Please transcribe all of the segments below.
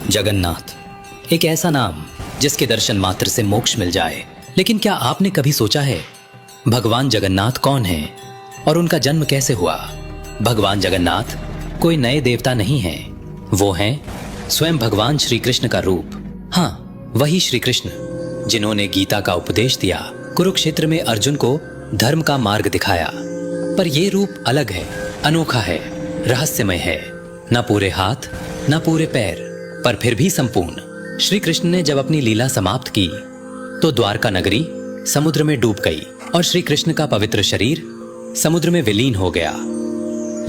जगन्नाथ एक ऐसा नाम जिसके दर्शन मात्र से मोक्ष मिल जाए। लेकिन क्या आपने कभी सोचा है भगवान जगन्नाथ कौन है और उनका जन्म कैसे हुआ? भगवान जगन्नाथ कोई नए देवता नहीं हैं, वो हैं स्वयं भगवान श्री कृष्ण का रूप। हाँ, वही श्री कृष्ण जिन्होंने गीता का उपदेश दिया, कुरुक्षेत्र में अर्जुन को धर्म का मार्ग दिखाया। पर यह रूप अलग है, अनोखा है, रहस्यमय है। न पूरे हाथ न पूरे पैर, पर फिर भी संपूर्ण। श्री कृष्ण ने जब अपनी लीला समाप्त की तो द्वारका नगरी समुद्र में डूब गई और श्री कृष्ण का पवित्र शरीर समुद्र में विलीन हो गया।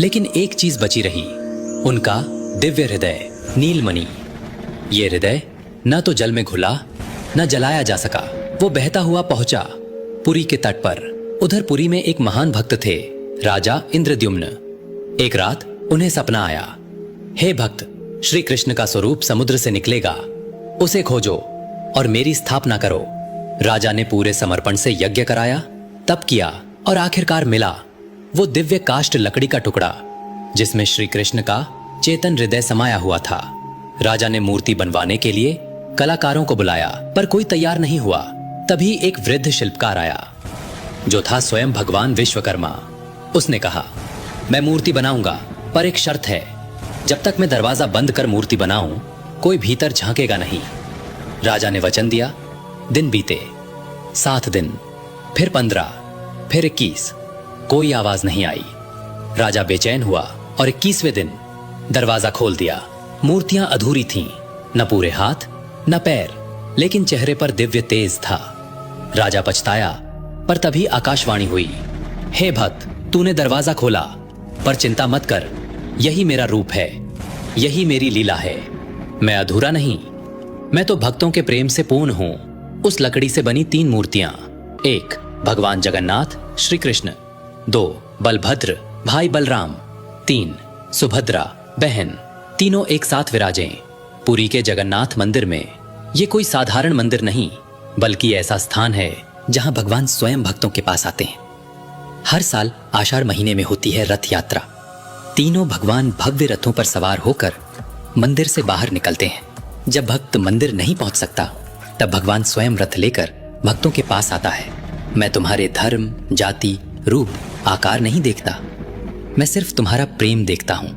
लेकिन एक चीज बची रही, उनका दिव्य हृदय नीलमणि। ये हृदय न तो जल में घुला न जलाया जा सका। वो बहता हुआ पहुंचा पुरी के तट पर। उधर पुरी में एक महान भक्त थे, राजा इंद्रद्युम्न। एक रात उन्हें सपना आया, हे भक्त, श्री कृष्ण का स्वरूप समुद्र से निकलेगा, उसे खोजो और मेरी स्थापना करो। राजा ने पूरे समर्पण से यज्ञ कराया, तप किया और आखिरकार मिला वो दिव्य काष्ठ लकड़ी का टुकड़ा जिसमें श्री कृष्ण का चेतन हृदय समाया हुआ था। राजा ने मूर्ति बनवाने के लिए कलाकारों को बुलाया, पर कोई तैयार नहीं हुआ। तभी एक वृद्ध शिल्पकार आया जो था स्वयं भगवान विश्वकर्मा। उसने कहा, मैं मूर्ति बनाऊंगा, पर एक शर्त है, जब तक मैं दरवाजा बंद कर मूर्ति बनाऊं कोई भीतर झांकेगा नहीं। राजा ने वचन दिया। दिन बीते, 7 दिन, फिर 15, फिर 21, कोई आवाज नहीं आई। राजा बेचैन हुआ और 21वें दिन दरवाजा खोल दिया। मूर्तियां अधूरी थीं, न पूरे हाथ न पैर, लेकिन चेहरे पर दिव्य तेज था। राजा पछताया, पर तभी आकाशवाणी हुई, हे भक्त, तूने दरवाजा खोला, पर चिंता मत कर, यही मेरा रूप है, यही मेरी लीला है। मैं अधूरा नहीं, मैं तो भक्तों के प्रेम से पूर्ण हूं। उस लकड़ी से बनी 3 मूर्तियां, 1 भगवान जगन्नाथ श्री कृष्ण, 2 बलभद्र भाई बलराम, 3 सुभद्रा बहन, तीनों एक साथ विराजें पुरी के जगन्नाथ मंदिर में। ये कोई साधारण मंदिर नहीं, बल्कि ऐसा स्थान है जहां भगवान स्वयं भक्तों के पास आते हैं। हर साल आषाढ़ महीने में होती है रथ यात्रा। तीनों भगवान भव्य रथों पर सवार होकर मंदिर से बाहर निकलते हैं। जब भक्त मंदिर नहीं पहुंच सकता, तब भगवान स्वयं रथ लेकर भक्तों के पास आता है। मैं तुम्हारे धर्म, जाति, रूप, आकार नहीं देखता, मैं सिर्फ तुम्हारा प्रेम देखता हूं।